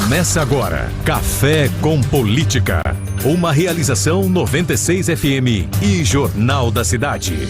Começa agora, Café com Política. Uma realização 96 FM e Jornal da Cidade.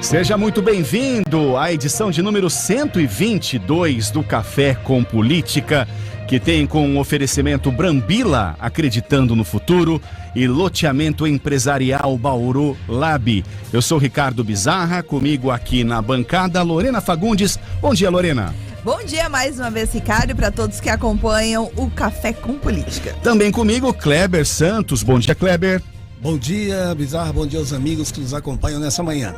Seja muito bem-vindo à edição de número 122 do Café com Política, que tem com oferecimento Brambila, acreditando no futuro, e loteamento empresarial Bauru Lab. Eu sou Ricardo Bizarra, comigo aqui na bancada, Lorena Fagundes. Bom dia, Lorena. Bom dia mais uma vez, Ricardo, para todos que acompanham o Café com Política. Também comigo, Kleber Santos. Bom dia, Kleber. Bom dia, Bizarra, bom dia aos amigos que nos acompanham nessa manhã.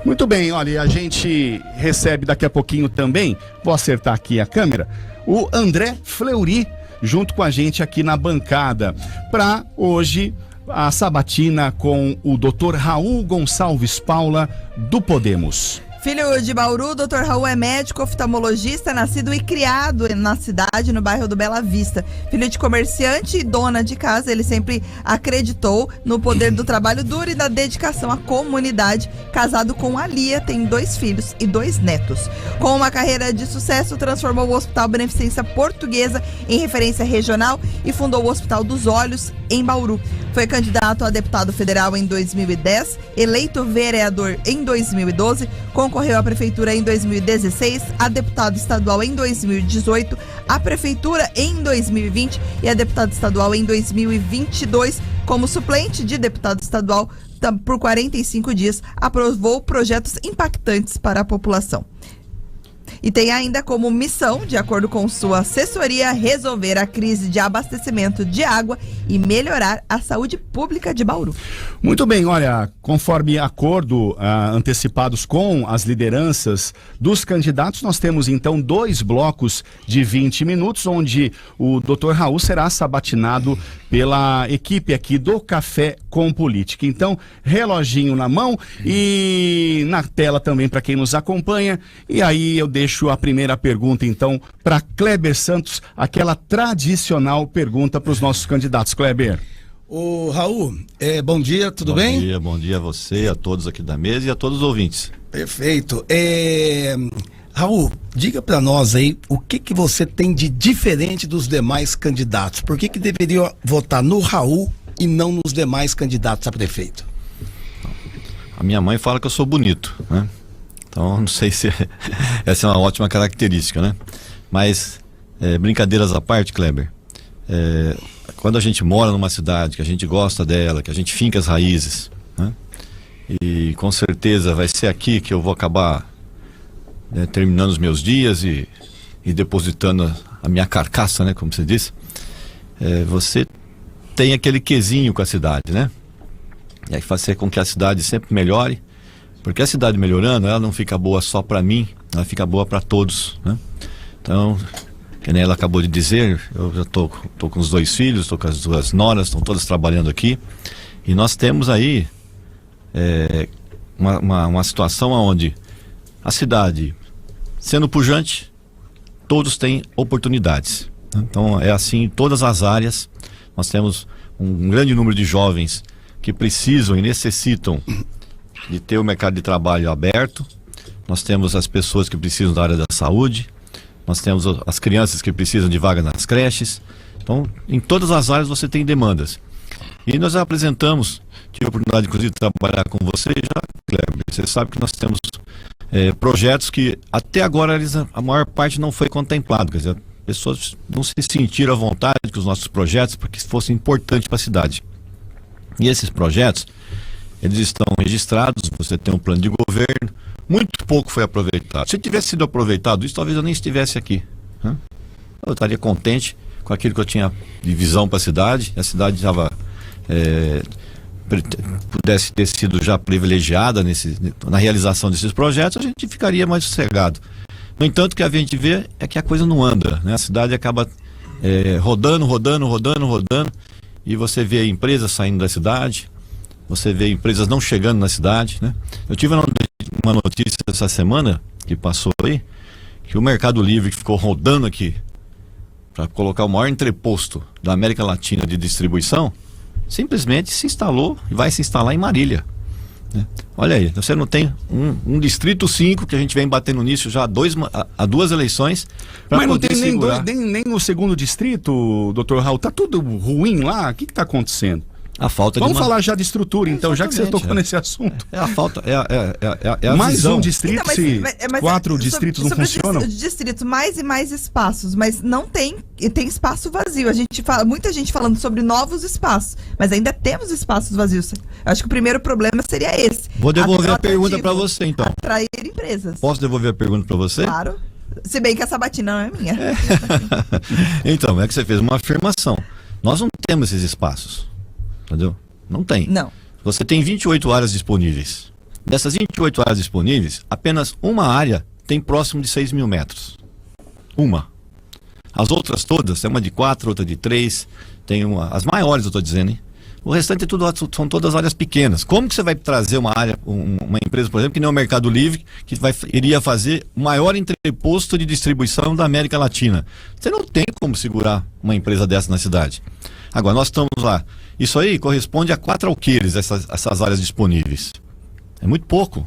Muito bem, olha, a gente recebe daqui a pouquinho também, vou acertar aqui a câmera, o André Fleury, junto com a gente aqui na bancada, para hoje a sabatina com o Dr. Raul Gonçalves Paula, do Podemos. Filho de Bauru, o Dr. Raul é médico oftalmologista, nascido e criado na cidade, no bairro do Bela Vista. Filho de comerciante e dona de casa, ele sempre acreditou no poder do trabalho duro e da dedicação à comunidade. Casado com a Lia, tem 2 filhos e 2 netos. Com uma carreira de sucesso, transformou o Hospital Beneficência Portuguesa em referência regional e fundou o Hospital dos Olhos, em Bauru. Foi candidato a deputado federal em 2010, eleito vereador em 2012, concorreu à prefeitura em 2016, a deputado estadual em 2018, a prefeitura em 2020 e a deputado estadual em 2022. Como suplente de deputado estadual, por 45 dias, aprovou projetos impactantes para a população. E tem ainda como missão, de acordo com sua assessoria, resolver a crise de abastecimento de água e melhorar a saúde pública de Bauru. Muito bem, olha, conforme acordo antecipados com as lideranças dos candidatos, nós temos então 2 blocos de 20 minutos, onde o Dr. Raul será sabatinado pela equipe aqui do Café com Política. Então, reloginho na mão e na tela também para quem nos acompanha. E aí eu deixo a primeira pergunta então para Kleber Santos, aquela tradicional pergunta para os nossos candidatos. Kleber. Ô Raul, bom dia, tudo bem? Bom dia a você, a todos aqui da mesa e a todos os ouvintes. Perfeito. Raul, diga para nós aí o que você tem de diferente dos demais candidatos. Por que deveria votar no Raul e não nos demais candidatos a prefeito? A minha mãe fala que eu sou bonito, né? Então não sei se essa é uma ótima característica, né? Mas brincadeiras à parte, Kleber, quando a gente mora numa cidade, que a gente gosta dela, que a gente finca as raízes, né? E com certeza vai ser aqui que eu vou acabar terminando os meus dias e depositando a minha carcaça, né, como você disse. Você tem aquele quesinho com a cidade, né? E aí fazer com que a cidade sempre melhore, porque a cidade melhorando, ela não fica boa só para mim, ela fica boa para todos, né? Então, que nem ela acabou de dizer, eu já tô com os 2 filhos, tô com as 2 noras, estão todas trabalhando aqui, e nós temos aí uma situação onde a cidade, sendo pujante, todos têm oportunidades. Então é assim em todas as áreas. Nós temos um grande número de jovens que precisam e necessitam de ter o mercado de trabalho aberto. Nós temos as pessoas que precisam da área da saúde. Nós temos as crianças que precisam de vaga nas creches. Então, em todas as áreas você tem demandas. E nós apresentamos, tive a oportunidade inclusive de trabalhar com você já, Kleber. Você sabe que nós temos projetos que até agora a maior parte não foi contemplado, quer dizer, pessoas não se sentiram à vontade com os nossos projetos porque fossem importantes para a cidade. E esses projetos, eles estão registrados, você tem um plano de governo, muito pouco foi aproveitado. Se tivesse sido aproveitado isso, talvez eu nem estivesse aqui, né? Eu estaria contente com aquilo que eu tinha de visão para a cidade estava pudesse ter sido já privilegiada na realização desses projetos, a gente ficaria mais sossegado. No entanto, o que a gente vê é que a coisa não anda, né? A cidade acaba rodando, e você vê empresas saindo da cidade, você vê empresas não chegando na cidade, né? Eu tive uma notícia essa semana, que passou aí, que o Mercado Livre, que ficou rodando aqui para colocar o maior entreposto da América Latina de distribuição, simplesmente se instalou e vai se instalar em Marília. né? Olha aí, você não tem um distrito 5 que a gente vem batendo nisso já há duas eleições. Mas não tem nem o segundo distrito, doutor Raul. Tá tudo ruim lá? O que está acontecendo? A falta Vamos falar já de estrutura, então, já que você tocou nesse assunto. É a falta, é a mais visão. um distrito, mas 4 distritos não funcionam? Distritos, mais e mais espaços, mas não tem espaço vazio. A gente fala, muita gente falando sobre novos espaços, mas ainda temos espaços vazios. Acho que o primeiro problema seria esse. Vou devolver a pergunta para você, então. Atrair empresas. Posso devolver a pergunta para você? Claro. Se bem que a sabatina não é minha. Então, é que você fez uma afirmação. Nós não temos esses espaços. Entendeu? Não tem. Não. Você tem 28 áreas disponíveis. Dessas 28 áreas disponíveis, apenas uma área tem próximo de 6 mil metros. Uma. As outras todas, tem uma de 4, outra de 3, tem as maiores eu estou dizendo, hein? O restante são todas áreas pequenas. Como que você vai trazer uma área, uma empresa, por exemplo, que nem o Mercado Livre, que iria fazer o maior entreposto de distribuição da América Latina? Você não tem como segurar uma empresa dessa na cidade. Agora, nós estamos lá. Isso aí corresponde a 4 alqueires, essas áreas disponíveis. É muito pouco,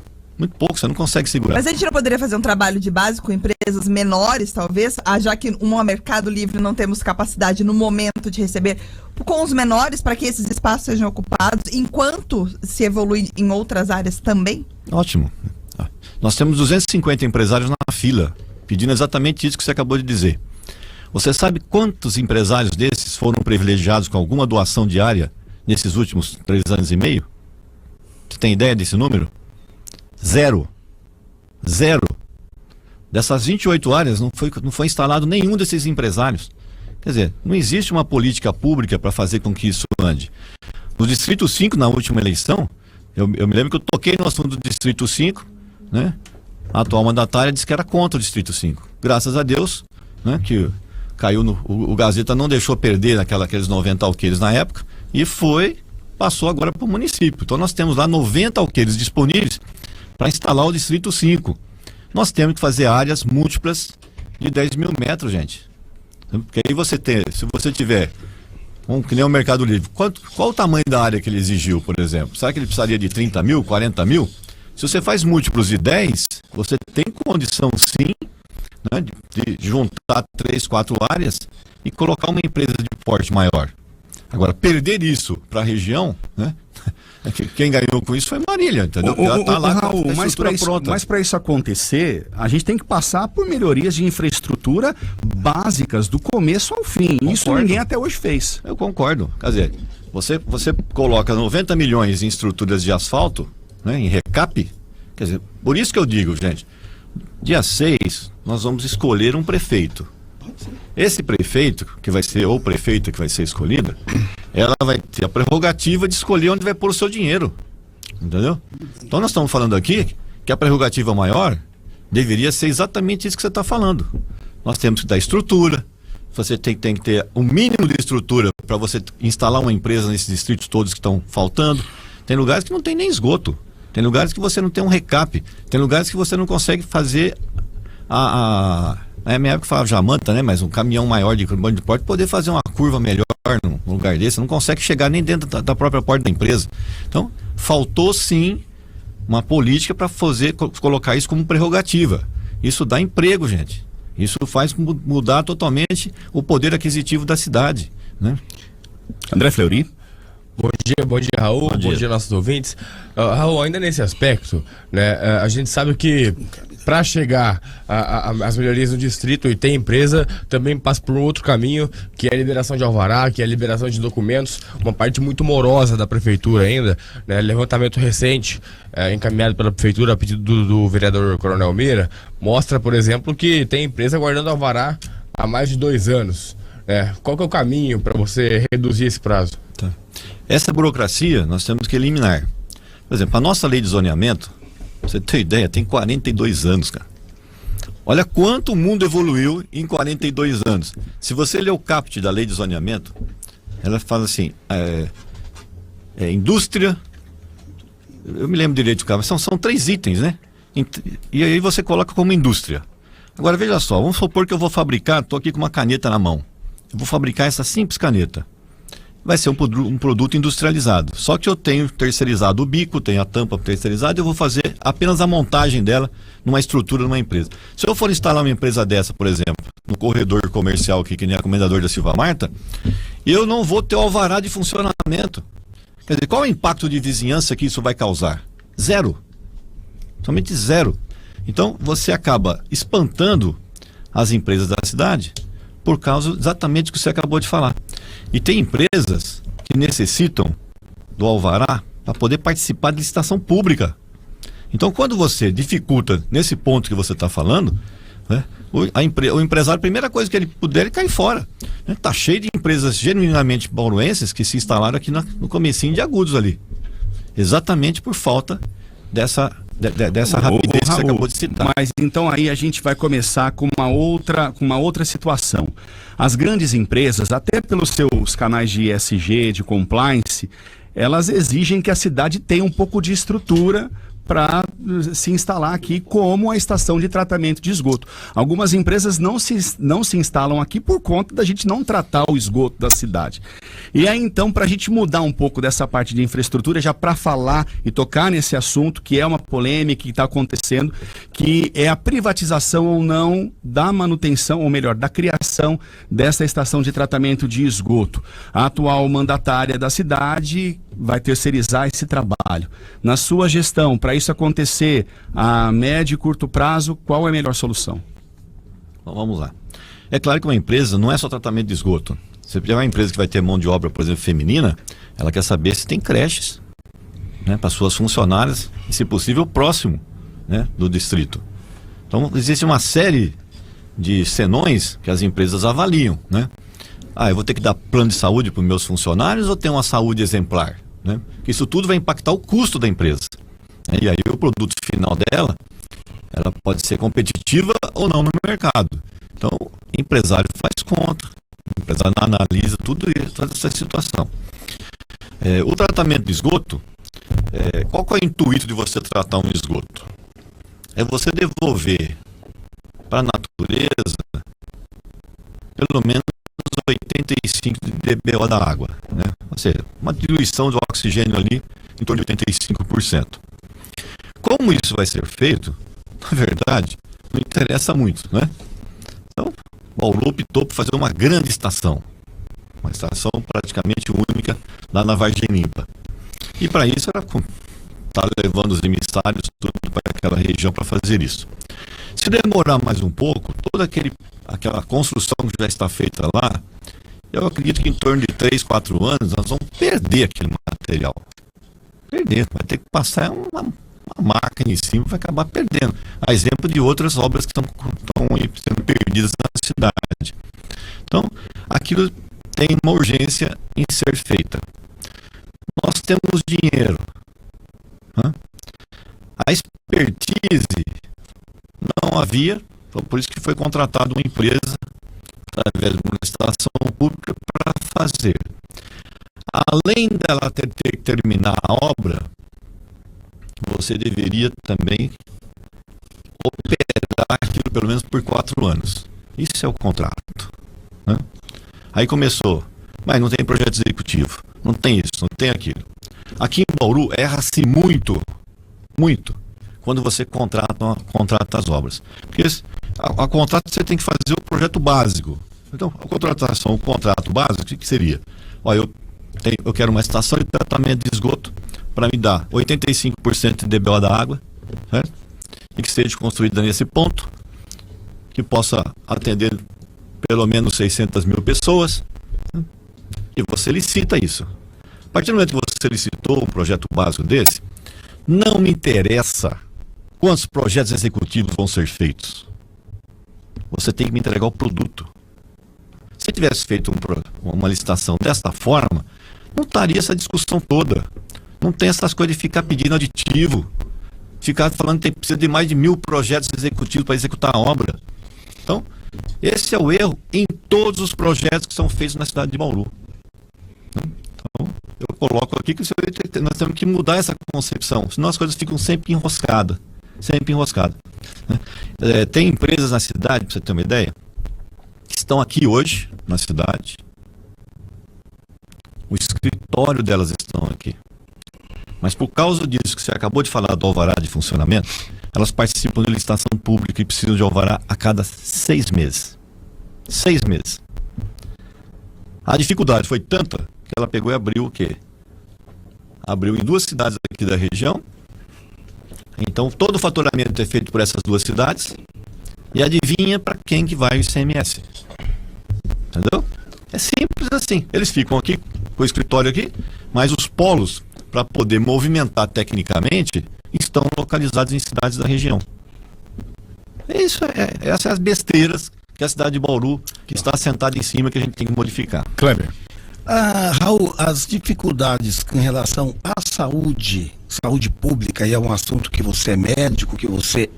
você não consegue segurar. Mas a gente não poderia fazer um trabalho de base com empresas menores, talvez, já que no Mercado Livre não temos capacidade no momento de receber, com os menores, para que esses espaços sejam ocupados, enquanto se evolui em outras áreas também? Ótimo. Nós temos 250 empresários na fila, pedindo exatamente isso que você acabou de dizer. Você sabe quantos empresários desses foram privilegiados com alguma doação diária nesses últimos 3 anos e meio? Você tem ideia desse número? Zero. Dessas 28 áreas não foi instalado nenhum desses empresários. Quer dizer, não existe uma política pública para fazer com que isso ande. No Distrito 5, na última eleição, eu me lembro que eu toquei no assunto do Distrito 5, né? A atual mandatária disse que era contra o Distrito 5. Graças a Deus, né, que caiu o Gazeta não deixou perder aqueles 90 alqueires na época e passou agora para o município. Então nós temos lá 90 alqueires disponíveis para instalar o Distrito 5. Nós temos que fazer áreas múltiplas de 10 mil metros, gente. Porque aí se você tiver que nem o Mercado Livre, qual o tamanho da área que ele exigiu, por exemplo? Será que ele precisaria de 30 mil, 40 mil? Se você faz múltiplos de 10, você tem condição sim, né, de juntar 3, 4 áreas e colocar uma empresa de porte maior. Agora, perder isso para a região, né? Quem ganhou com isso foi Marília, entendeu? Ela tá lá Raul, com a estrutura pronta. Mas para isso acontecer, a gente tem que passar por melhorias de infraestrutura básicas do começo ao fim. Concordo. Isso ninguém até hoje fez. Eu concordo. Quer dizer, você coloca 90 milhões em estruturas de asfalto, né, em recap. Quer dizer, por isso que eu digo, gente, dia 6 nós vamos escolher um prefeito. Esse prefeito, que vai ser, ou prefeita que vai ser escolhida, ela vai ter a prerrogativa de escolher onde vai pôr o seu dinheiro. Entendeu? Então nós estamos falando aqui que a prerrogativa maior deveria ser exatamente isso que você está falando. Nós temos que dar estrutura, você tem que ter um mínimo de estrutura para você instalar uma empresa nesses distritos todos que estão faltando. Tem lugares que não tem nem esgoto, tem lugares que você não tem um recap, tem lugares que você não consegue fazer na minha época falava jamanta, né? Mas um caminhão maior de porte poder fazer uma curva melhor num lugar desse, não consegue chegar nem dentro da própria porta da empresa. Então, faltou sim uma política para colocar isso como prerrogativa. Isso dá emprego, gente. Isso faz mudar totalmente o poder aquisitivo da cidade, né? André Fleury. Bom dia, Raul. Bom dia, nossos ouvintes. Raul, ainda nesse aspecto, né, a gente sabe que para chegar às melhorias no distrito e ter empresa, também passa por um outro caminho, que é a liberação de alvará, que é a liberação de documentos, uma parte muito morosa da prefeitura ainda, né, levantamento recente, encaminhado pela prefeitura a pedido do vereador Coronel Mira, mostra, por exemplo, que tem empresa guardando alvará há mais de 2 anos. Qual que é o caminho para você reduzir esse prazo? Tá. Essa burocracia nós temos que eliminar. Por exemplo, a nossa lei de zoneamento, pra você ter ideia, tem 42 anos, cara. Olha quanto o mundo evoluiu em 42 anos. Se você ler o caput da lei de zoneamento, ela fala assim, indústria, eu me lembro direito do caput, são 3 itens, né? E aí você coloca como indústria. Agora veja só, vamos supor que eu vou fabricar, estou aqui com uma caneta na mão. Eu vou fabricar essa simples caneta. vai ser um produto industrializado. Só que eu tenho terceirizado o bico, tenho a tampa terceirizada, eu vou fazer apenas a montagem dela numa estrutura de uma empresa. Se eu for instalar uma empresa dessa, por exemplo, no corredor comercial aqui, que nem a Comendador da Silva Marta, eu não vou ter o alvará de funcionamento. Quer dizer, qual é o impacto de vizinhança que isso vai causar? Zero. Somente zero. Então, você acaba espantando as empresas da cidade por causa exatamente do que você acabou de falar. E tem empresas que necessitam do alvará para poder participar de licitação pública. Então, quando você dificulta nesse ponto que você está falando, né, o empresário, a primeira coisa que ele puder, ele cai fora. Está cheio de empresas genuinamente bauruenses que se instalaram aqui no comecinho de Agudos ali. Exatamente por falta dessa rapidez que você acabou de citar. Mas então aí a gente vai começar com uma outra situação. As grandes empresas, até pelos seus canais de ESG, de compliance, elas exigem que a cidade tenha um pouco de estrutura para se instalar aqui como a estação de tratamento de esgoto. Algumas empresas não se instalam aqui por conta da gente não tratar o esgoto da cidade. E aí então, para a gente mudar um pouco dessa parte de infraestrutura, já para falar e tocar nesse assunto, que é uma polêmica que está acontecendo, que é a privatização ou não da manutenção, ou melhor, da criação dessa estação de tratamento de esgoto. A atual mandatária da cidade vai terceirizar esse trabalho. Na sua gestão, para isso acontecer a médio e curto prazo, qual é a melhor solução? Bom, vamos lá. É claro que uma empresa não é só tratamento de esgoto. Se tiver uma empresa que vai ter mão de obra, por exemplo, feminina, ela quer saber se tem creches, né, para suas funcionárias e, se possível, próximo, né, do distrito. Então, existe uma série de senões que as empresas avaliam, né? Eu vou ter que dar plano de saúde para os meus funcionários ou ter uma saúde exemplar, né? Isso tudo vai impactar o custo da empresa. E aí o produto final dela, ela pode ser competitiva ou não no mercado. Então, o empresário faz conta, o empresário analisa tudo isso, toda essa situação. O tratamento de esgoto, qual que é o intuito de você tratar um esgoto? É você devolver para a natureza pelo menos 85 dBO da água, né? Ou seja, uma diluição do oxigênio ali em torno de 85%. Como isso vai ser feito, na verdade, não interessa muito, né? Então, o Bauru optou por fazer uma grande estação, uma estação praticamente única lá na Vargem Limpa. E para isso ela está levando os emissários tudo para aquela região para fazer isso. Se demorar mais um pouco, toda aquela construção que já está feita lá, eu acredito que em torno de 3, 4 anos nós vamos perder aquele material. Perder, vai ter que passar uma máquina em cima, vai acabar perdendo. A exemplo de outras obras que estão sendo perdidas na cidade. Então, aquilo tem uma urgência em ser feita. Nós temos dinheiro. A expertise não havia, então por isso que foi contratada uma empresa através de uma licitação pública para fazer. Além dela ter que terminar a obra, você deveria também operar aquilo pelo menos por 4 anos. Isso é o contrato, né? Aí começou, mas não tem projeto executivo, não tem isso, não tem aquilo. Aqui em Bauru erra-se muito, quando você contrata as obras. Porque a contrato você tem que fazer o projeto básico. Então, a contratação, o contrato básico, o que seria? Eu quero uma estação de tratamento de esgoto para me dar 85% de DBO da água, certo? E que seja construída nesse ponto, que possa atender pelo menos 600 mil pessoas, né? E você licita isso. A partir do momento que você licitou um projeto básico desse, não me interessa quantos projetos executivos vão ser feitos. Você tem que me entregar o produto. Se tivesse feito uma licitação desta forma, não estaria essa discussão toda. Não tem essas coisas de ficar pedindo aditivo, ficar falando que precisa de mais de 1000 projetos executivos para executar a obra. Então, esse é o erro em todos os projetos que são feitos na cidade de Bauru. Então, eu coloco aqui que nós temos que mudar essa concepção, senão as coisas ficam sempre enroscadas. Tem empresas na cidade, para você ter uma ideia, que estão aqui hoje na cidade. O escritório delas estão aqui. Mas por causa disso que você acabou de falar do alvará de funcionamento, elas participam de licitação pública e precisam de alvará a cada 6 meses. 6 meses. A dificuldade foi tanta que ela pegou e abriu o quê? Abriu em 2 cidades aqui da região. Então todo o faturamento é feito por essas 2 cidades. E adivinha para quem que vai o ICMS. Entendeu? É simples assim. Eles ficam aqui, com o escritório aqui, mas os polos, para poder movimentar tecnicamente, estão localizados em cidades da região. Essas são as besteiras que a cidade de Bauru, que está assentada em cima, que a gente tem que modificar. Kleber. Raul, as dificuldades em relação à saúde pública, e é um assunto que você é médico, que você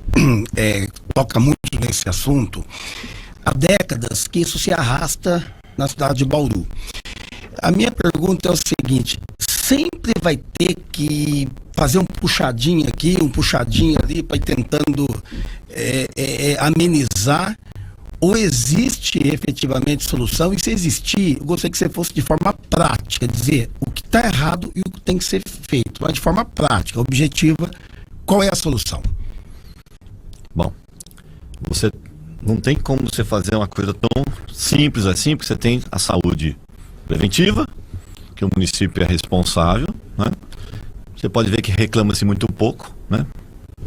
toca muito nesse assunto, há décadas que isso se arrasta na cidade de Bauru. A minha pergunta é o seguinte: sempre vai ter que fazer um puxadinho aqui, um puxadinho ali, para ir tentando amenizar? Ou existe efetivamente solução? E se existir, eu gostaria que você fosse de forma prática, dizer o que está errado e o que tem que ser feito, mas de forma prática, objetiva, qual é a solução? Bom, você não tem como você fazer uma coisa tão simples assim, porque você tem a saúde preventiva, que o município é responsável, né? Você pode ver que reclama-se muito pouco, né?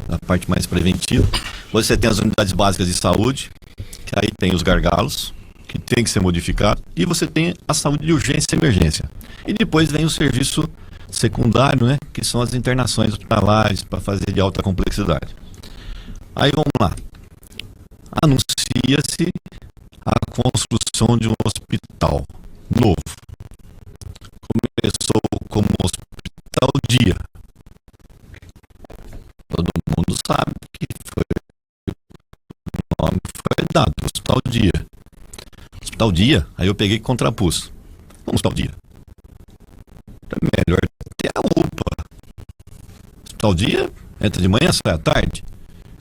A parte mais preventiva. Você tem as unidades básicas de saúde, que aí tem os gargalos, que tem que ser modificado, e você tem a saúde de urgência e emergência. E depois vem o serviço secundário, né? Que são as internações hospitalares para fazer de alta complexidade. Aí vamos lá. Anuncia-se a construção de um hospital novo. Começou como Hospital Dia. Todo mundo sabe que o nome foi dado, Hospital Dia. Hospital Dia, aí eu peguei e contrapus. Vamos Hospital Dia. É melhor ter a UPA. Hospital Dia, entra de manhã, sai à tarde.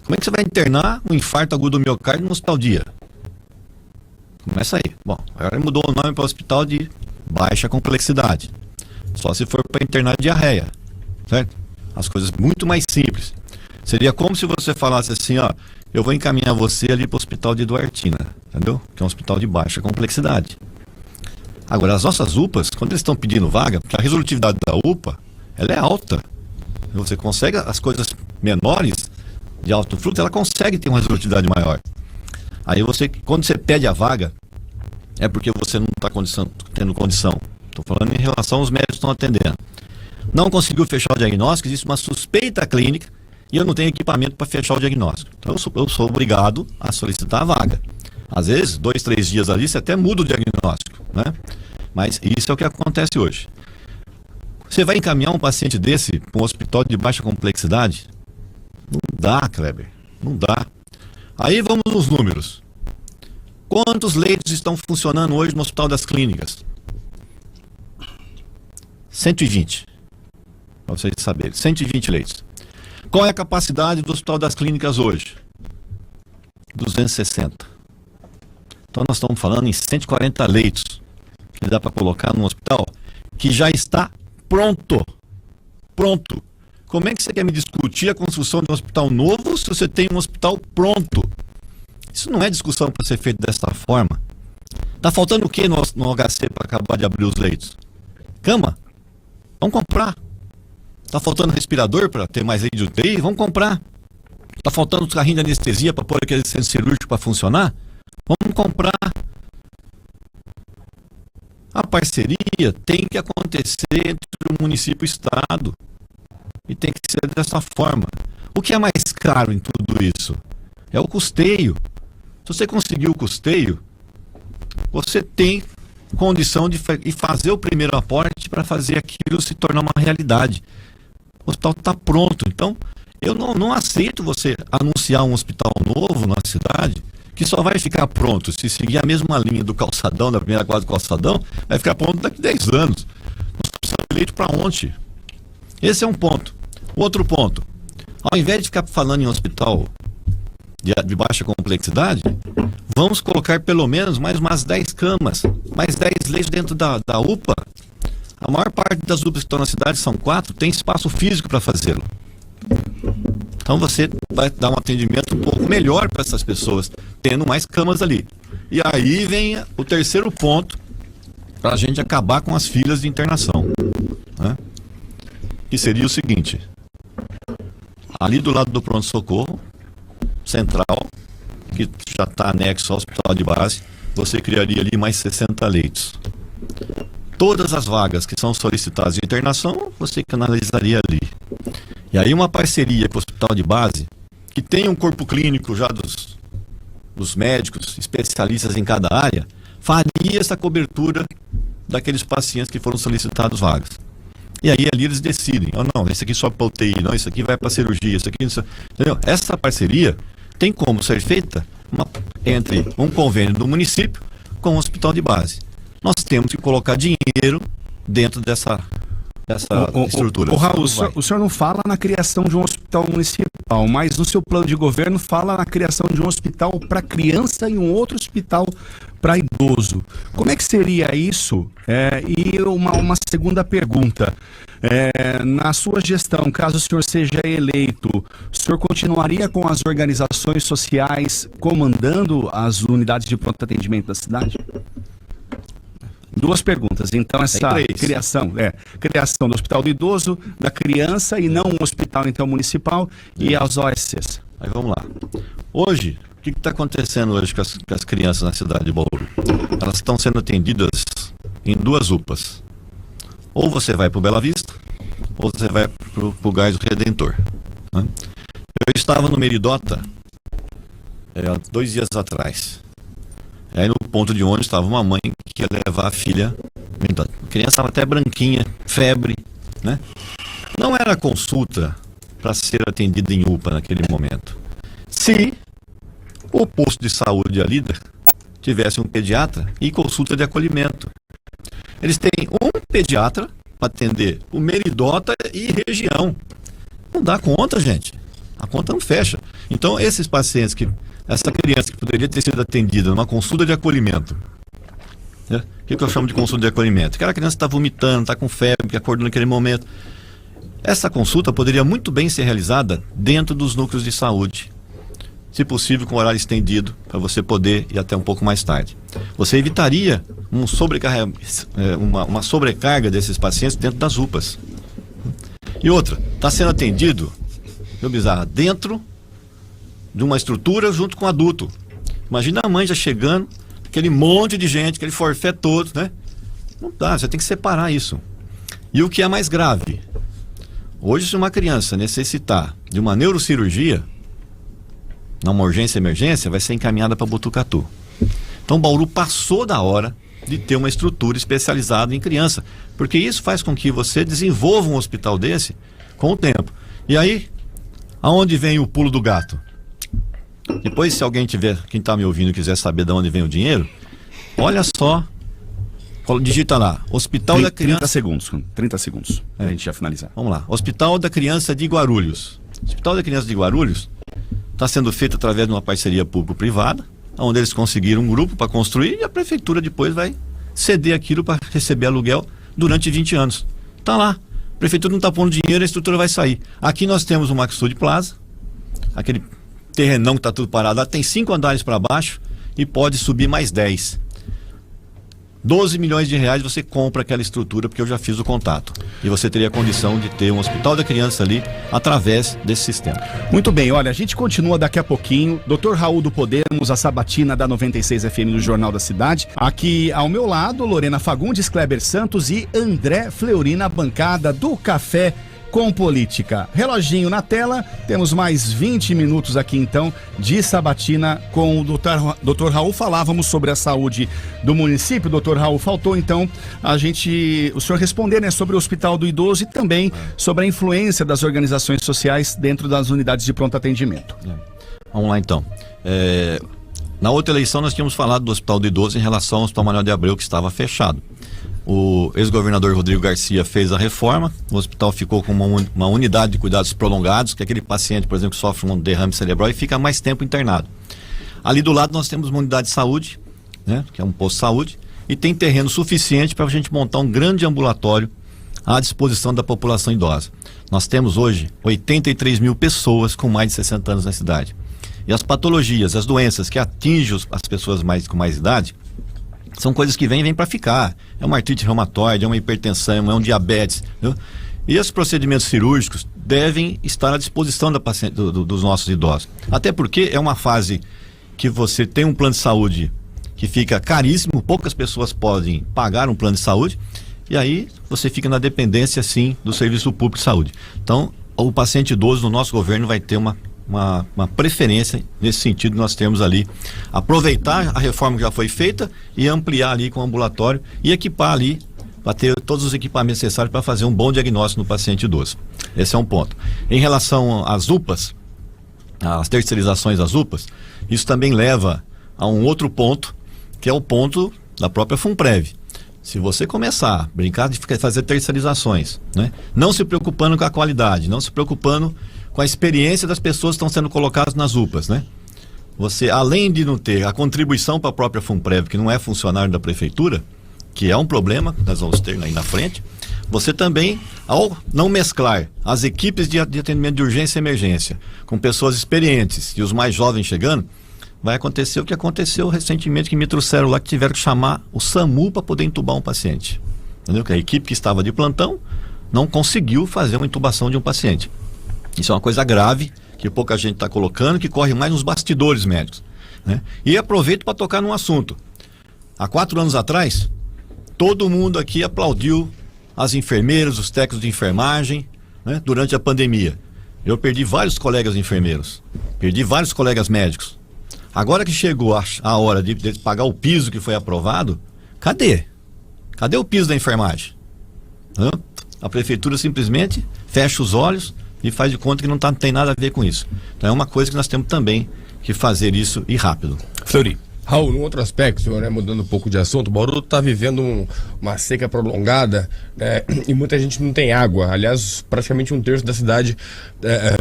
Como é que você vai internar um infarto agudo do miocárdio no Hospital Dia? Começa aí. Bom, agora mudou o nome para Hospital de Baixa Complexidade. Só se for para internar diarreia, certo? As coisas muito mais simples. Seria como se você falasse assim, ó, eu vou encaminhar você ali para o Hospital de Duartina, entendeu? Que é um hospital de baixa complexidade. Agora, as nossas UPAs, quando eles estão pedindo vaga, porque a resolutividade da UPA, ela é alta. Você consegue as coisas menores de alto fluxo, ela consegue ter uma resolutividade maior. Aí você, quando você pede a vaga, é porque você não está tendo condição. Estou falando em relação aos médicos que estão atendendo. Não conseguiu fechar o diagnóstico, existe uma suspeita clínica e eu não tenho equipamento para fechar o diagnóstico. Então eu sou obrigado a solicitar a vaga. Às vezes, 2, 3 dias ali, você até muda o diagnóstico, né? Mas isso é o que acontece hoje. Você vai encaminhar um paciente desse para um hospital de baixa complexidade? Não dá, Kleber. Não dá. Aí vamos nos números. Quantos leitos estão funcionando hoje no Hospital das Clínicas? 120. Para vocês saberem. 120 leitos. Qual é a capacidade do Hospital das Clínicas hoje? 260. Então nós estamos falando em 140 leitos que dá para colocar num hospital que já está pronto. Pronto. Como é que você quer me discutir a construção de um hospital novo se você tem um hospital pronto? Isso não é discussão para ser feito dessa forma. Tá faltando o que no HC para acabar de abrir os leitos? Cama? Vamos comprar. Tá faltando respirador para ter mais leito de UTI? Vamos comprar. Tá faltando os carrinhos de anestesia para pôr aquele centro cirúrgico para funcionar? Vamos comprar. A parceria tem que acontecer entre o município e o estado. E tem que ser dessa forma. O que é mais caro em tudo isso? É o custeio. Se você conseguir o custeio, você tem condição de fazer o primeiro aporte para fazer aquilo se tornar uma realidade. O hospital está pronto. Então, eu não aceito você anunciar um hospital novo na cidade que só vai ficar pronto se seguir a mesma linha do calçadão, da primeira quadra do calçadão, vai ficar pronto daqui a 10 anos. Nós precisamos de leito para ontem. Esse é um ponto. Outro ponto. Ao invés de ficar falando em hospital de baixa complexidade, vamos colocar pelo menos mais umas 10 camas, mais 10 leitos dentro da UPA. A maior parte das UPAs que estão na cidade, são 4, tem espaço físico para fazê-lo. Então você vai dar um atendimento um pouco melhor para essas pessoas, tendo mais camas ali. E aí vem o terceiro ponto para a gente acabar com as filas de internação, né? Que seria o seguinte: ali do lado do pronto-socorro central, que já está anexo ao hospital de base, você criaria ali mais 60 leitos. Todas as vagas que são solicitadas de internação, você canalizaria ali. E aí uma parceria com o hospital de base, que tem um corpo clínico já dos médicos, especialistas em cada área, faria essa cobertura daqueles pacientes que foram solicitados vagas. E aí ali eles decidem, não, esse aqui só para UTI, não, isso aqui vai para cirurgia, isso aqui... Entendeu? Essa parceria tem como ser feita entre um convênio do município com o hospital de base. Nós temos que colocar dinheiro dentro dessa estrutura. Raul, o senhor não fala na criação de um hospital municipal, mas no seu plano de governo fala na criação de um hospital para criança e um outro hospital para idoso. Como é que seria isso? E uma segunda pergunta. Na sua gestão, caso o senhor seja eleito, o senhor continuaria com as organizações sociais comandando as unidades de pronto atendimento da cidade? Duas perguntas. Então, essa criação do Hospital do Idoso, da criança e não um hospital então municipal e as OSCs. Aí vamos lá. Hoje, o que está acontecendo hoje com as crianças na cidade de Bauru? Elas estão sendo atendidas em 2 UPAs. Ou você vai para o Bela Vista, ou você vai para o Gás do Redentor, né? Eu estava no Meridota 2 dias atrás. Aí no ponto de ônibus estava uma mãe que ia levar a filha. A criança estava até branquinha, febre, né? Não era consulta para ser atendida em UPA naquele momento. Se o posto de saúde ali tivesse um pediatra e consulta de acolhimento. Eles têm um pediatra para atender o Meridota e região. Não dá conta, gente. A conta não fecha. Então, esses pacientes essa criança que poderia ter sido atendida numa consulta de acolhimento, né? O que eu chamo de consulta de acolhimento? Aquela criança está vomitando, está com febre, que acordou naquele momento. Essa consulta poderia muito bem ser realizada dentro dos núcleos de saúde, se possível com horário estendido, para você poder ir até um pouco mais tarde. Você evitaria uma sobrecarga desses pacientes dentro das UPAs. E outra, está sendo atendido, meu bizarro, dentro de uma estrutura junto com o adulto. Imagina a mãe já chegando, aquele monte de gente, aquele forfé todo, né? Não dá, você tem que separar isso. E o que é mais grave? Hoje, se uma criança necessitar de uma neurocirurgia, numa emergência, vai ser encaminhada para Botucatu. Então, Bauru passou da hora de ter uma estrutura especializada em criança, porque isso faz com que você desenvolva um hospital desse com o tempo. E aí, aonde vem o pulo do gato? Depois, se alguém quem está me ouvindo quiser saber de onde vem o dinheiro, olha só, digita lá, Hospital da Criança... 30 segundos, a gente já finalizar. Vamos lá, Hospital da Criança de Guarulhos. Hospital da Criança de Guarulhos está sendo feito através de uma parceria público-privada, onde eles conseguiram um grupo para construir e a prefeitura depois vai ceder aquilo para receber aluguel durante 20 anos. Está lá, a prefeitura não está pondo dinheiro, a estrutura vai sair. Aqui nós temos o Maxud Plaza, aquele terrenão que está tudo parado lá, tem 5 andares para baixo e pode subir mais 10. 12 milhões de reais você compra aquela estrutura, porque eu já fiz o contato. E você teria a condição de ter um hospital da criança ali através desse sistema. Muito bem, olha, a gente continua daqui a pouquinho. Dr. Raul do Podemos, a sabatina da 96 FM do Jornal da Cidade. Aqui ao meu lado, Lorena Fagundes, Kleber Santos e André Fleury na bancada do Café com Política. Reloginho na tela, temos mais 20 minutos aqui então de sabatina com o Dr. Raul. Falávamos sobre a saúde do município. Dr. Raul, faltou então o senhor responder, né, sobre o Hospital do Idoso e também sobre a influência das organizações sociais dentro das unidades de pronto atendimento. Vamos lá então. Na outra eleição nós tínhamos falado do Hospital do Idoso em relação ao Hospital Manuel de Abreu, que estava fechado. O ex-governador Rodrigo Garcia fez a reforma, o hospital ficou com uma unidade de cuidados prolongados, que é aquele paciente, por exemplo, que sofre um derrame cerebral e fica mais tempo internado. Ali do lado nós temos uma unidade de saúde, né, que é um posto de saúde, e tem terreno suficiente para a gente montar um grande ambulatório à disposição da população idosa. Nós temos hoje 83 mil pessoas com mais de 60 anos na cidade. E as patologias, as doenças que atingem as pessoas com mais idade, são coisas que vêm para ficar. É uma artrite reumatoide, é uma hipertensão, é um diabetes, entendeu? E os procedimentos cirúrgicos devem estar à disposição dos nossos idosos. Até porque é uma fase que você tem um plano de saúde que fica caríssimo, poucas pessoas podem pagar um plano de saúde, e aí você fica na dependência, sim, do serviço público de saúde. Então, o paciente idoso no nosso governo vai ter uma preferência nesse sentido. Nós temos ali aproveitar a reforma que já foi feita e ampliar ali com o ambulatório e equipar ali para ter todos os equipamentos necessários para fazer um bom diagnóstico no paciente idoso. Esse é um ponto. Em relação às UPAs, as terceirizações das UPAs, isso também leva a um outro ponto, que é o ponto da própria FUNPREV. Se você começar a brincar de fazer terceirizações, né, não se preocupando com a qualidade, não se preocupando com a experiência das pessoas que estão sendo colocadas nas UPAs, né? Você, além de não ter a contribuição para a própria FUNPREV, que não é funcionário da prefeitura, que é um problema que nós vamos ter aí na frente, você também, ao não mesclar as equipes de atendimento de urgência e emergência com pessoas experientes e os mais jovens chegando, vai acontecer o que aconteceu recentemente, que me trouxeram lá, que tiveram que chamar o SAMU para poder entubar um paciente. Entendeu? Que a equipe que estava de plantão não conseguiu fazer uma intubação de um paciente. Isso é uma coisa grave, que pouca gente está colocando, que corre mais nos bastidores médicos, né? E aproveito para tocar num assunto. Há 4 anos atrás, todo mundo aqui aplaudiu as enfermeiras, os técnicos de enfermagem, né, durante a pandemia. Eu perdi vários colegas enfermeiros, perdi vários colegas médicos. Agora que chegou a hora de pagar o piso que foi aprovado, cadê? Cadê o piso da enfermagem? A prefeitura simplesmente fecha os olhos e faz de conta que não tem nada a ver com isso. Então é uma coisa que nós temos também que fazer isso e rápido. Fleury. Raul, num outro aspecto, né, mudando um pouco de assunto, o Bauru está vivendo uma seca prolongada, né, e muita gente não tem água. Aliás, praticamente 1/3 da cidade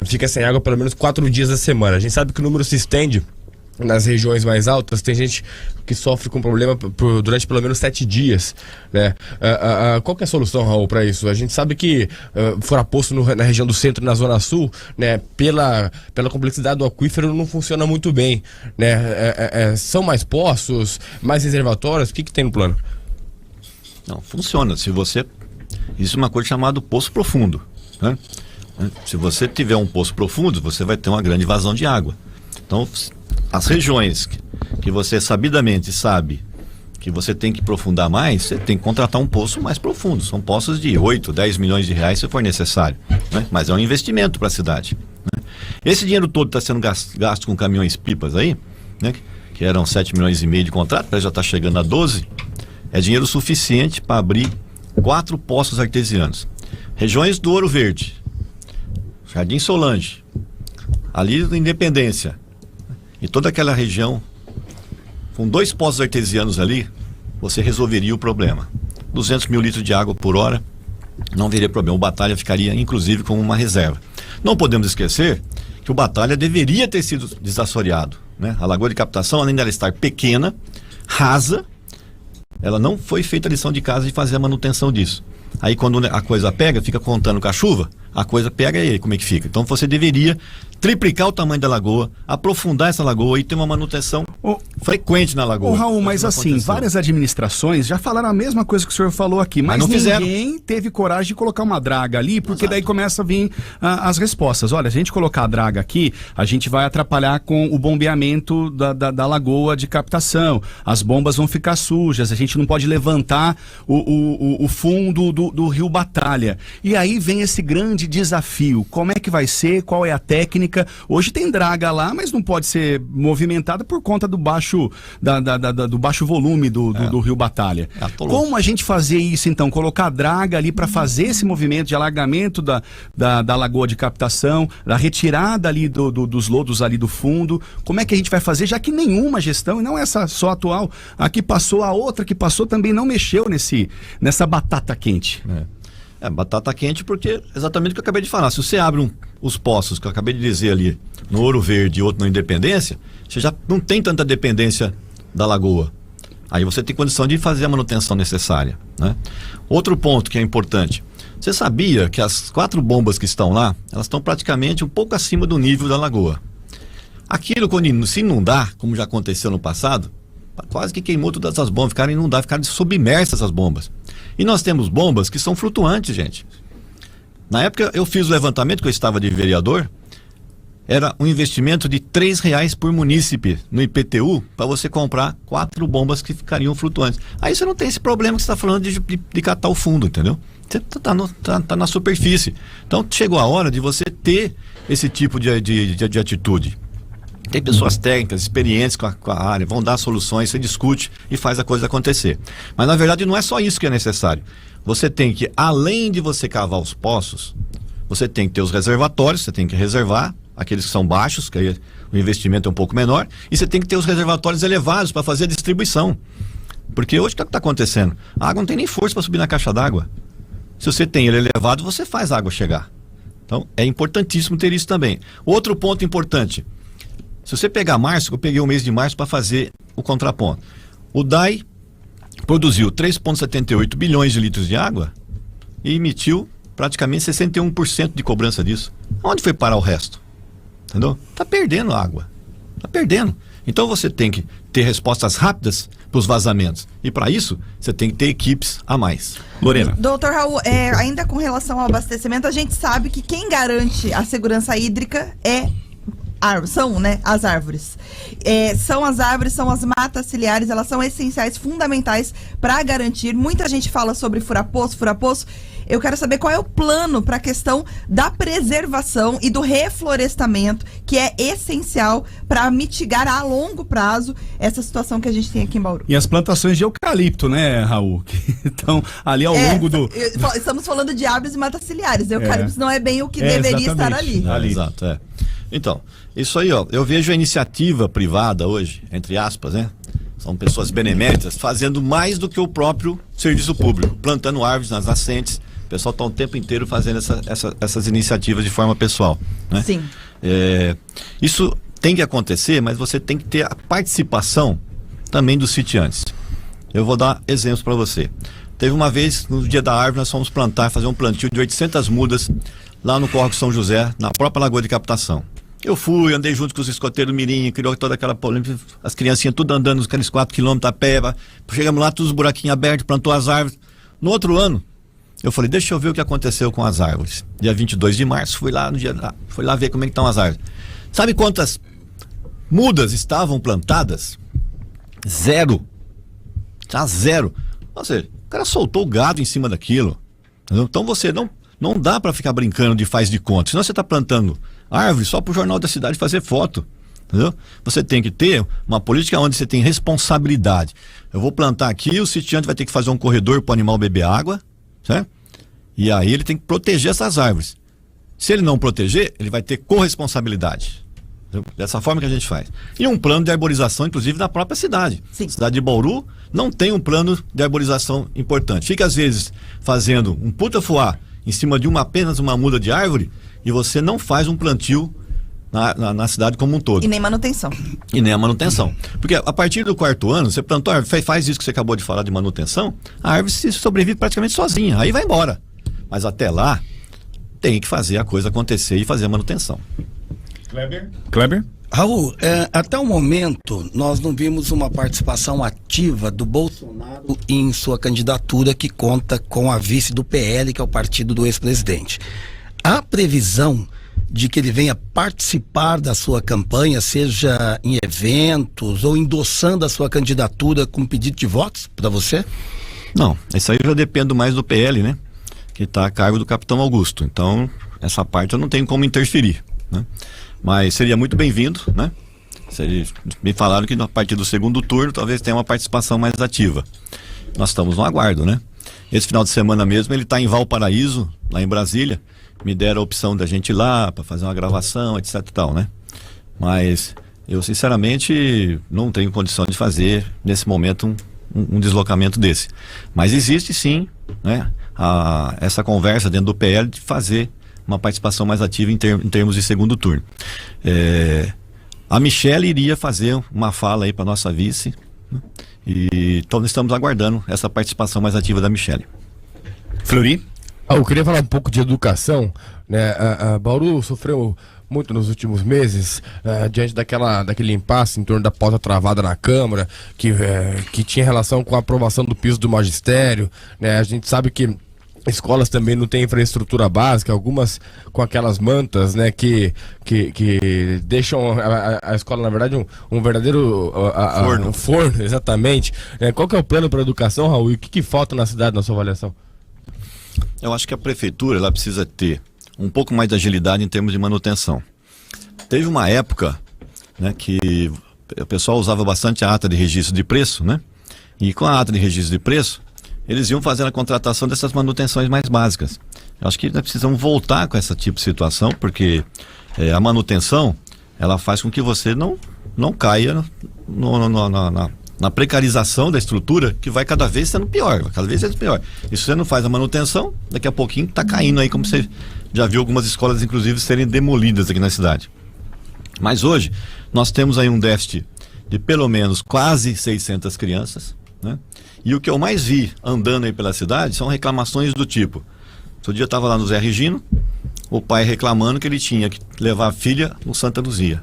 fica sem água pelo menos 4 dias da semana. A gente sabe que o número se estende nas regiões mais altas, tem gente que sofre com problema durante pelo menos 7 dias, né? Qual que é a solução, Raul, para isso? A gente sabe que fora poço na região do centro e na zona sul, né, pela complexidade do aquífero não funciona muito bem, né? São mais poços, mais reservatórios? O que tem no plano? Não, funciona. Existe uma coisa chamada poço profundo, né? Se você tiver um poço profundo, você vai ter uma grande vazão de água. Então, as regiões que você sabidamente sabe que você tem que aprofundar mais, você tem que contratar um poço mais profundo. São poços de 8, 10 milhões de reais se for necessário, né? Mas é um investimento para a cidade, né? Esse dinheiro todo está sendo gasto com caminhões-pipas aí, né? Que eram 7 milhões e meio de contrato, já está chegando a 12. É dinheiro suficiente para abrir 4 poços artesianos. Regiões do Ouro Verde, Jardim Solange, ali da Independência, e toda aquela região, com 2 poços artesianos ali, você resolveria o problema. 200 mil litros de água por hora, não veria problema. O Batalha ficaria, inclusive, como uma reserva. Não podemos esquecer que o Batalha deveria ter sido desassoreado, né? A lagoa de captação, além dela estar pequena, rasa, ela não foi feita a lição de casa de fazer a manutenção disso. Aí quando a coisa pega, fica contando com a chuva, a coisa pega e aí como é que fica? Então você deveria triplicar o tamanho da lagoa, aprofundar essa lagoa e ter uma manutenção frequente na lagoa. Raul, mas assim, várias administrações já falaram a mesma coisa que o senhor falou aqui, mas não fizeram. Ninguém teve coragem de colocar uma draga ali, porque daí começa a vir as respostas. Olha, a gente colocar a draga aqui, a gente vai atrapalhar com o bombeamento da lagoa de captação, as bombas vão ficar sujas, a gente não pode levantar o fundo do rio Batalha. E aí vem esse grande desafio, como é que vai ser, qual é a técnica? Hoje tem draga lá, mas não pode ser movimentada por conta do baixo do baixo volume do rio Batalha. Como a gente fazer isso então? Colocar a draga ali para fazer esse movimento de alargamento da lagoa de captação, da retirada ali dos lodos ali do fundo. Como é que a gente vai fazer, já que nenhuma gestão, e não essa só atual, a que passou, a outra que passou também não mexeu nessa batata quente? Batata quente porque exatamente o que eu acabei de falar. Se você abre os poços que eu acabei de dizer ali no Ouro Verde e outro na Independência, você já não tem tanta dependência da lagoa. Aí você tem condição de fazer a manutenção necessária, né? Outro ponto que é importante, você sabia que as 4 bombas que estão lá, elas estão praticamente um pouco acima do nível da lagoa. Aquilo, quando se inundar, como já aconteceu no passado, quase que queimou todas as bombas, ficaram inundadas, ficaram submersas as bombas. E nós temos bombas que são flutuantes, gente. Na época eu fiz o levantamento, que eu estava de vereador, era um investimento de R$3 por munícipe no IPTU para você comprar 4 bombas que ficariam flutuantes. Aí você não tem esse problema que você está falando de catar o fundo, entendeu? Você tá na superfície. Então chegou a hora de você ter esse tipo de atitude. Tem pessoas técnicas, experientes com a área, vão dar soluções, você discute e faz a coisa acontecer. Mas na verdade não é só isso que é necessário. Você tem que, além de você cavar os poços, você tem que ter os reservatórios, você tem que reservar aqueles que são baixos, que aí o investimento é um pouco menor, e você tem que ter os reservatórios elevados para fazer a distribuição. Porque hoje o que está acontecendo? A água não tem nem força para subir na caixa d'água. Se você tem ele elevado, você faz a água chegar. Então é importantíssimo ter isso também. Outro ponto importante, se você pegar março, eu peguei o mês de março para fazer o contraponto. O DAI produziu 3,78 bilhões de litros de água e emitiu praticamente 61% de cobrança disso. Onde foi parar o resto? Entendeu? Tá perdendo água. Tá perdendo. Então você tem que ter respostas rápidas para os vazamentos. E para isso, você tem que ter equipes a mais. Lorena. Doutor Raul, ainda com relação ao abastecimento, a gente sabe que quem garante a segurança hídrica são, né, as árvores. São as árvores, são as matas ciliares, elas são essenciais, fundamentais para garantir. Muita gente fala sobre fura-poço. Eu quero saber qual é o plano para a questão da preservação e do reflorestamento, que é essencial para mitigar a longo prazo essa situação que a gente tem aqui em Bauru. E as plantações de eucalipto, né, Raul? Então, ali ao longo do... Estamos falando de árvores e matas ciliares. Eucalipto não é bem o que deveria estar ali. Exato. Então, isso aí, ó, eu vejo a iniciativa privada hoje, entre aspas, né? São pessoas beneméritas fazendo mais do que o próprio serviço público, plantando árvores nas nascentes. O pessoal está o tempo inteiro fazendo essas iniciativas de forma pessoal, né? Sim. Isso tem que acontecer, mas você tem que ter a participação também dos sitiantes. Eu vou dar exemplos para você. Teve uma vez, no dia da árvore, nós fomos fazer um plantio de 800 mudas lá no Córrego São José, na própria Lagoa de Captação. Eu andei junto com os escoteiros mirim, criou toda aquela polêmica, as criancinhas tudo andando aqueles 4 quilômetros a pé, chegamos lá, todos os buraquinhos abertos, plantou as árvores. No outro ano, eu falei, deixa eu ver o que aconteceu com as árvores. Dia 22 de março, fui lá ver como é que estão as árvores. Sabe quantas mudas estavam plantadas? 0. Tá 0. Ou seja, o cara soltou o gado em cima daquilo. Entendeu? Então você não dá para ficar brincando de faz de conta. Senão você está plantando árvore só para o Jornal da Cidade fazer foto. Entendeu? Você tem que ter uma política onde você tem responsabilidade. Eu vou plantar aqui, o sitiante vai ter que fazer um corredor para o animal beber água, certo? E aí ele tem que proteger essas árvores. Se ele não proteger, ele vai ter corresponsabilidade. Entendeu? Dessa forma que a gente faz. E um plano de arborização, inclusive, da própria cidade. Sim. A cidade de Bauru não tem um plano de arborização importante. Fica, às vezes, fazendo um puta fuá em cima de apenas uma muda de árvore e você não faz um plantio na cidade como um todo. E nem manutenção. Porque a partir do 4º ano, você plantou a árvore, faz isso que você acabou de falar de manutenção, a árvore se sobrevive praticamente sozinha, aí vai embora. Mas até lá, tem que fazer a coisa acontecer e fazer a manutenção. Kleber? Raul, até o momento nós não vimos uma participação ativa do Bolsonaro em sua candidatura, que conta com a vice do PL, que é o partido do ex-presidente. Há previsão de que ele venha participar da sua campanha, seja em eventos ou endossando a sua candidatura com pedido de votos para você? Não, isso aí já depende mais do PL, né? Que está a cargo do capitão Augusto. Então, essa parte eu não tenho como interferir, né? Mas seria muito bem-vindo, né? Me falaram que a partir do 2º turno talvez tenha uma participação mais ativa. Nós estamos no aguardo, né? Esse final de semana mesmo ele está em Valparaíso, lá em Brasília. Me deram a opção da gente ir lá para fazer uma gravação, etc e tal, né? Mas eu sinceramente não tenho condição de fazer nesse momento um deslocamento desse. Mas existe sim, né? Essa conversa dentro do PL de fazer uma participação mais ativa em termos de 2º turno. A Michele iria fazer uma fala aí para nossa vice, né? E então estamos aguardando essa participação mais ativa da Michele. Fleury? Eu queria falar um pouco de educação, né? A Bauru sofreu muito nos últimos meses, diante daquele impasse em torno da pauta travada na Câmara, que tinha relação com a aprovação do piso do magistério, né? A gente sabe que escolas também não têm infraestrutura básica, algumas com aquelas mantas, né, que deixam a escola, na verdade, um verdadeiro forno. Um forno, exatamente. Qual que é o plano para a educação, Raul, e o que falta na cidade, na sua avaliação? Eu acho que a prefeitura ela precisa ter um pouco mais de agilidade em termos de manutenção. Teve uma época, né, que o pessoal usava bastante a ata de registro de preço, né? E com a ata de registro de preço, eles iam fazendo a contratação dessas manutenções mais básicas. Eu acho que nós precisamos voltar com esse tipo de situação, porque a manutenção, ela faz com que você não caia na precarização da estrutura, que vai cada vez sendo pior, E se você não faz a manutenção, daqui a pouquinho está caindo aí, como você já viu algumas escolas, inclusive, serem demolidas aqui na cidade. Mas hoje, nós temos aí um déficit de pelo menos quase 600 crianças, né? E o que eu mais vi andando aí pela cidade são reclamações do tipo: outro dia eu estava lá no Zé Regino, o pai reclamando que ele tinha que levar a filha no Santa Luzia.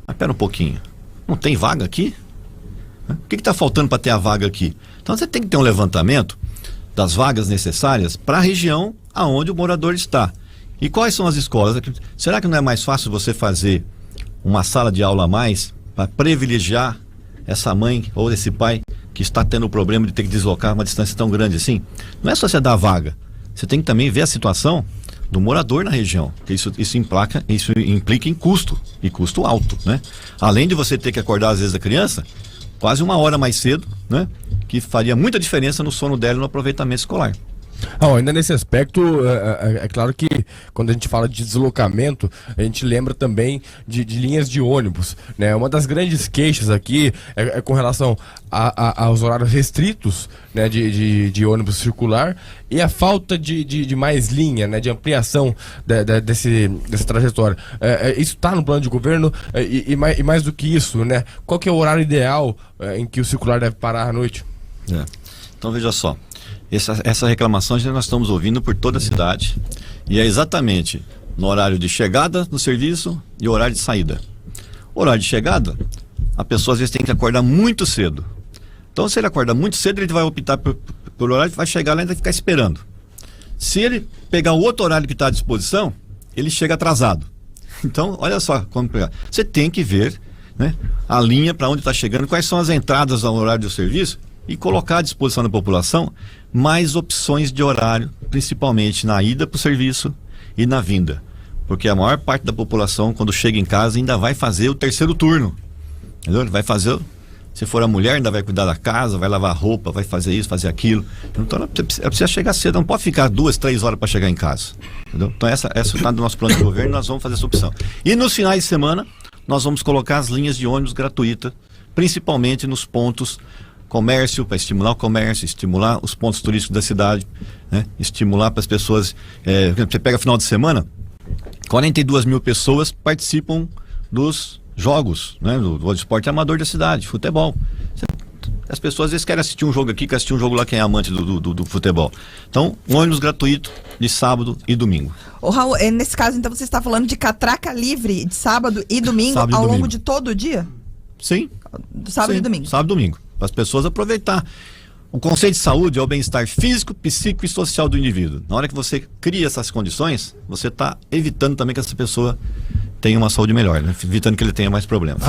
Mas pera um pouquinho, não tem vaga aqui? O que está faltando para ter a vaga aqui? Então você tem que ter um levantamento das vagas necessárias para a região aonde o morador está. E quais são as escolas? Será que não é mais fácil você fazer uma sala de aula a mais para privilegiar essa mãe ou esse pai que está tendo o problema de ter que deslocar uma distância tão grande assim? Não é só você dar a vaga, você tem que também ver a situação do morador na região, que isso implica em custo, e custo alto, né? Além de você ter que acordar às vezes a criança quase 1 hora mais cedo, né? Que faria muita diferença no sono dela e no aproveitamento escolar. Ainda nesse aspecto, é claro que quando a gente fala de deslocamento, a gente lembra também de linhas de ônibus, né? Uma das grandes queixas aqui é com relação aos horários restritos, né, de ônibus circular, e a falta de mais linha, né, de ampliação dessa trajetória. Isso está no plano de governo, e mais do que isso, né? Qual que é o horário ideal em que o circular deve parar à noite? Então veja só, essa reclamação nós estamos ouvindo por toda a cidade, e é exatamente no horário de chegada no serviço e horário de saída. O horário de chegada, a pessoa às vezes tem que acordar muito cedo. Então se ele acorda muito cedo, ele vai optar por horário, vai chegar lá e vai ficar esperando. Se ele pegar o outro horário que está à disposição, ele chega atrasado. Então olha só como pegar. Você tem que ver, né, a linha para onde está chegando, quais são as entradas ao horário do serviço, e colocar à disposição da população mais opções de horário, principalmente na ida para o serviço e na vinda, porque a maior parte da população, quando chega em casa, ainda vai fazer o terceiro turno, entendeu? Ele vai fazer, se for a mulher, ainda vai cuidar da casa, vai lavar roupa, vai fazer isso, fazer aquilo. Então ela precisa chegar cedo, não pode ficar 2, 3 horas para chegar em casa, entendeu? Então essa está no nosso plano de governo, nós vamos fazer essa opção. E nos finais de semana nós vamos colocar as linhas de ônibus gratuitas, principalmente nos pontos comércio, para estimular o comércio, estimular os pontos turísticos da cidade, né? Estimular para as pessoas. Você pega final de semana, 42 mil pessoas participam dos jogos, né? Do esporte amador da cidade, futebol. As pessoas às vezes querem assistir um jogo aqui, querem assistir um jogo lá, quem é amante do futebol. Então, um ônibus gratuito de sábado e domingo. Ô Raul, nesse caso então você está falando de catraca livre de sábado e domingo sábado e ao domingo. longo de todo o dia? Sim. Sábado Sim, e domingo. Sábado e domingo. Para as pessoas aproveitar. O conceito de saúde é o bem-estar físico, psíquico e social do indivíduo. Na hora que você cria essas condições, você está evitando também que essa pessoa tenha uma saúde melhor, né? Evitando que ele tenha mais problemas.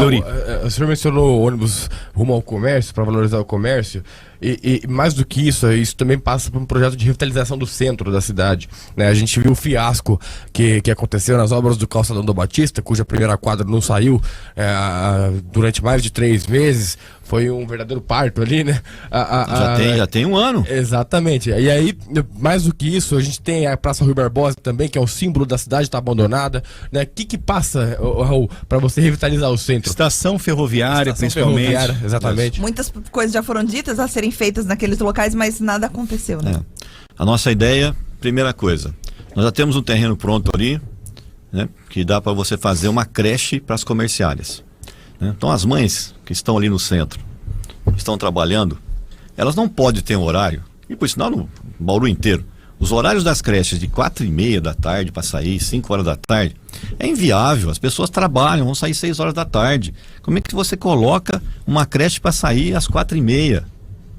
O senhor mencionou ônibus rumo ao comércio, para valorizar o comércio, e mais do que isso também passa por um projeto de revitalização do centro da cidade, né? A gente viu o fiasco que aconteceu nas obras do Calçadão do Batista, cuja primeira quadra não saiu durante mais de 3 meses. Foi um verdadeiro parto ali, né? Já tem 1 ano. Exatamente. E aí, mais do que isso, a gente tem a Praça Rui Barbosa também, que é o símbolo da cidade, está abandonada, né? O que passa, Raul, para você revitalizar o centro? Estação ferroviária, principalmente. Exatamente. Muitas coisas já foram ditas a serem feitas naqueles locais, mas nada aconteceu, né? A nossa ideia, primeira coisa, nós já temos um terreno pronto ali, né? Que dá para você fazer uma creche para as comerciárias. Então as mães que estão ali no centro, estão trabalhando, elas não podem ter um horário, e por sinal no Bauru inteiro, os horários das creches de 4h30 da tarde para sair, 5 horas da tarde, é inviável. As pessoas trabalham, vão sair 6 horas da tarde. Como é que você coloca uma creche para sair às 4h30?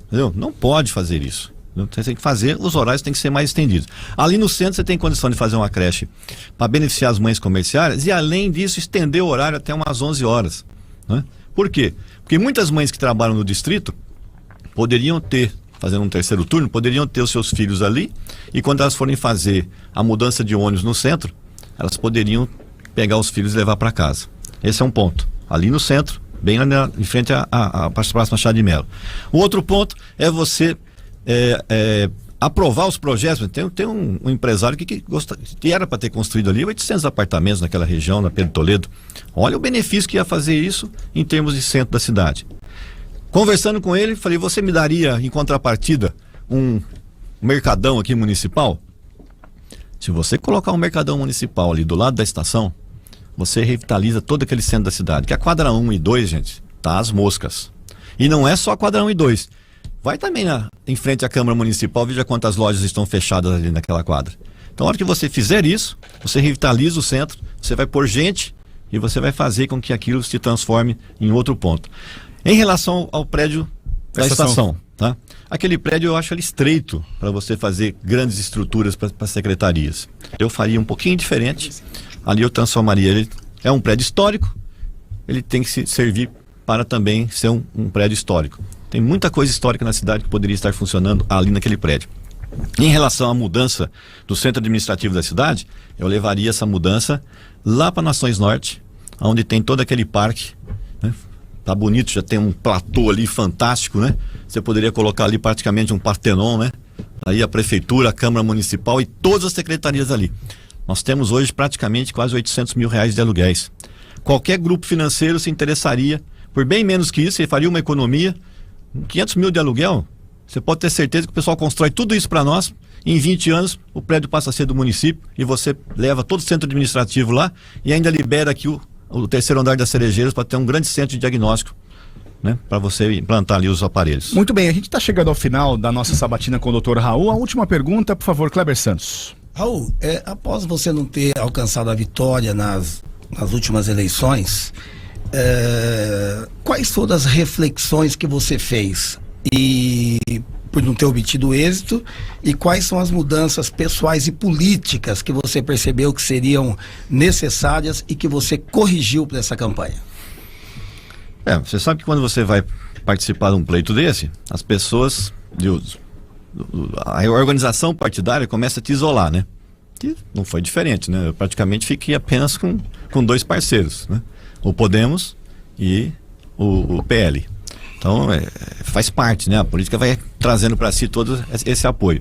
Entendeu? Não pode fazer isso. Você tem que fazer, os horários têm que ser mais estendidos. Ali no centro você tem condição de fazer uma creche para beneficiar as mães comerciárias e, além disso, estender o horário até umas 11 horas. Né? Por quê? Porque muitas mães que trabalham no distrito poderiam ter, fazendo um terceiro turno, poderiam ter os seus filhos ali, e quando elas forem fazer a mudança de ônibus no centro, elas poderiam pegar os filhos e levar para casa. Esse é um ponto. Ali no centro, bem em frente à próxima Chá de Melo. O outro ponto é você aprovar os projetos. Tem um empresário que era para ter construído ali 800 apartamentos naquela região, na Pedro Toledo. Olha o benefício que ia fazer isso em termos de centro da cidade. Conversando com ele, falei, você me daria em contrapartida um mercadão aqui municipal? Se você colocar um mercadão municipal ali do lado da estação, você revitaliza todo aquele centro da cidade. Que a quadra 1 e 2, gente, tá às moscas. E não é só a quadra 1 e 2. Vai também em frente à Câmara Municipal, veja quantas lojas estão fechadas ali naquela quadra. Então, na hora que você fizer isso, você revitaliza o centro, você vai pôr gente e você vai fazer com que aquilo se transforme em outro ponto. Em relação ao prédio da estação, tá? Aquele prédio eu acho ele estreito para você fazer grandes estruturas para secretarias. Eu faria um pouquinho diferente. Ali eu transformaria ele. É um prédio histórico, ele tem que se servir para também ser um prédio histórico. Tem muita coisa histórica na cidade que poderia estar funcionando ali naquele prédio. Em relação à mudança do centro administrativo da cidade, eu levaria essa mudança lá para Nações Norte, onde tem todo aquele parque, né? Tá bonito, já tem um platô ali fantástico, né? Você poderia colocar ali praticamente um Partenon, né? Aí a prefeitura, a Câmara Municipal e todas as secretarias ali. Nós temos hoje praticamente quase R$800 mil de aluguéis. Qualquer grupo financeiro se interessaria por bem menos que isso, ele faria uma economia. 500 mil de aluguel, você pode ter certeza que o pessoal constrói tudo isso para nós. Em 20 anos, o prédio passa a ser do município e você leva todo o centro administrativo lá e ainda libera aqui o terceiro andar das Cerejeiras para ter um grande centro de diagnóstico, né, para você implantar ali os aparelhos. Muito bem, a gente está chegando ao final da nossa sabatina com o Dr. Raul. A última pergunta, por favor, Kleber Santos. Raul, após você não ter alcançado a vitória nas últimas eleições, quais foram as reflexões que você fez e por não ter obtido êxito, e quais são as mudanças pessoais e políticas que você percebeu que seriam necessárias e que você corrigiu para essa campanha? Você sabe que quando você vai participar de um pleito desse, as pessoas, a organização partidária começa a te isolar, né? Que não foi diferente, né? Eu praticamente fiquei apenas com dois parceiros, né? O Podemos e o PL. Então faz parte, né? A política vai trazendo para si todo esse apoio.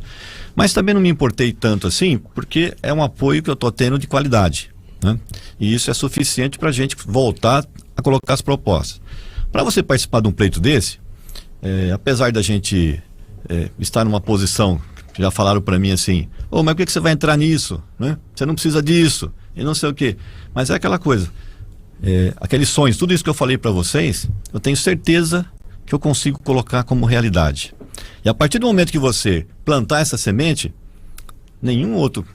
Mas também não me importei tanto assim, porque é um apoio que eu estou tendo de qualidade, né? E isso é suficiente para a gente voltar a colocar as propostas. Para você participar de um pleito desse, apesar da gente estar numa posição, já falaram para mim assim, mas por que você vai entrar nisso, né? Você não precisa disso e não sei o quê. Mas é aquela coisa, aqueles sonhos, tudo isso que eu falei para vocês, eu tenho certeza que eu consigo colocar como realidade. E a partir do momento que você plantar essa semente, nenhum outro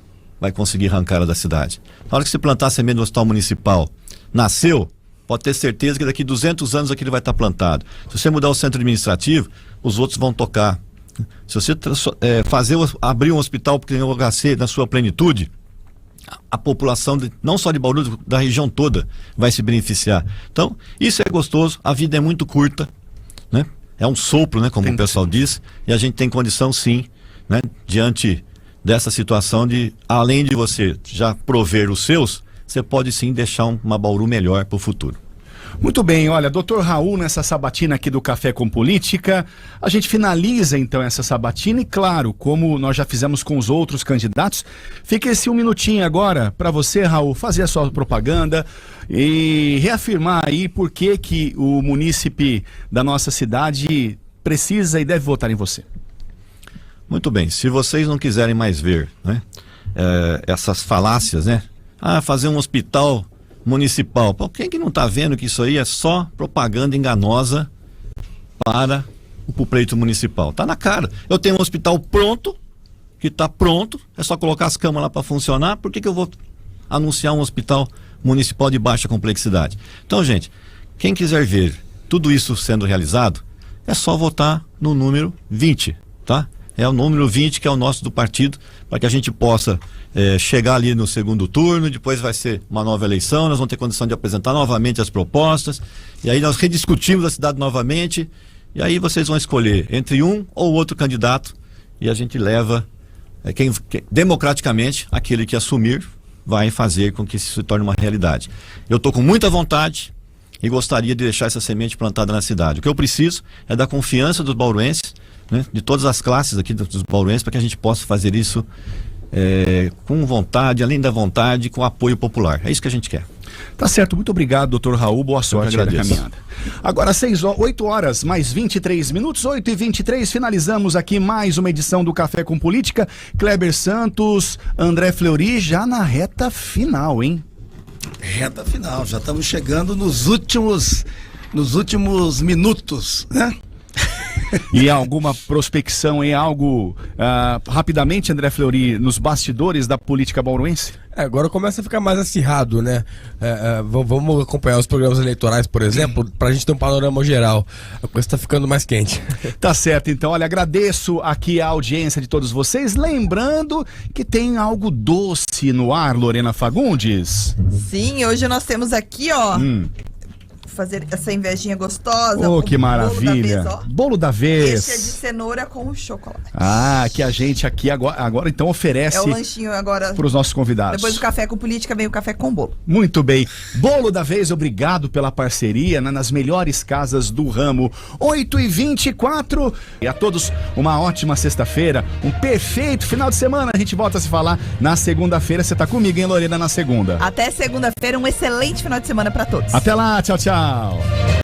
vai conseguir arrancar da cidade. Na hora que você plantar a semente no hospital municipal, nasceu, pode ter certeza que daqui 200 anos aquilo vai estar plantado. Se você mudar o centro administrativo, os outros vão tocar. Se você abrir um hospital porque tem o HC na sua plenitude, a população não só de Bauru, da região toda vai se beneficiar. Então, isso é gostoso, a vida é muito curta, né? É um sopro, né, como o pessoal diz, e a gente tem condição sim, né, diante dessa situação de, além de você já prover os seus, você pode sim deixar uma Bauru melhor para o futuro. Muito bem, olha, Dr. Raul, nessa sabatina aqui do Café com Política, a gente finaliza então essa sabatina e, claro, como nós já fizemos com os outros candidatos, fica esse um minutinho agora para você, Raul, fazer a sua propaganda e reafirmar aí por que o munícipe da nossa cidade precisa e deve votar em você. Muito bem, se vocês não quiserem mais ver, né, essas falácias, né, fazer um hospital municipal. Quem que não está vendo que isso aí é só propaganda enganosa para o pleito municipal. Tá na cara. Eu tenho um hospital pronto, que está pronto, é só colocar as camas lá para funcionar. Por que eu vou anunciar um hospital municipal de baixa complexidade? Então, gente, quem quiser ver tudo isso sendo realizado, é só votar no número 20, tá? É o número 20 que é o nosso do partido, para que a gente possa chegar ali no segundo turno. Depois vai ser uma nova eleição, nós vamos ter condição de apresentar novamente as propostas, e aí nós rediscutimos a cidade novamente, e aí vocês vão escolher entre um ou outro candidato, e a gente leva democraticamente, aquele que assumir vai fazer com que isso se torne uma realidade. Eu estou com muita vontade e gostaria de deixar essa semente plantada na cidade. O que eu preciso é da confiança dos bauruenses, né, de todas as classes aqui dos bauruenses, para que a gente possa fazer isso com vontade, além da vontade, com apoio popular. É isso que a gente quer. Tá certo, muito obrigado, doutor Raul, boa sorte na caminhada. Agora 8 horas, mais 23 minutos, 8h23, finalizamos aqui mais uma edição do Café com Política. Kleber Santos, André Fleury, já na reta final, hein? Reta final, já estamos chegando nos últimos minutos, né? E alguma prospecção em algo, rapidamente, André Fleury, nos bastidores da política bauruense? Agora começa a ficar mais acirrado, né? Vamos acompanhar os programas eleitorais, por exemplo, pra gente ter um panorama geral. A coisa tá ficando mais quente. Tá certo, então, olha, agradeço aqui a audiência de todos vocês, lembrando que tem algo doce no ar, Lorena Fagundes. Sim, hoje nós temos aqui, ó, fazer essa invejinha gostosa. Oh, que maravilha. Bolo da vez. Esse é de cenoura com chocolate. Ah, que a gente aqui agora então oferece. É o lanchinho agora. Para os nossos convidados. Depois do café com política vem o café com bolo. Muito bem. Bolo da vez, obrigado pela parceria nas melhores casas do ramo. 8h24. E a todos uma ótima sexta-feira, um perfeito final de semana. A gente volta a se falar na segunda-feira. Você tá comigo, hein, Lorena, na segunda. Até segunda-feira, um excelente final de semana para todos. Até lá, tchau, tchau.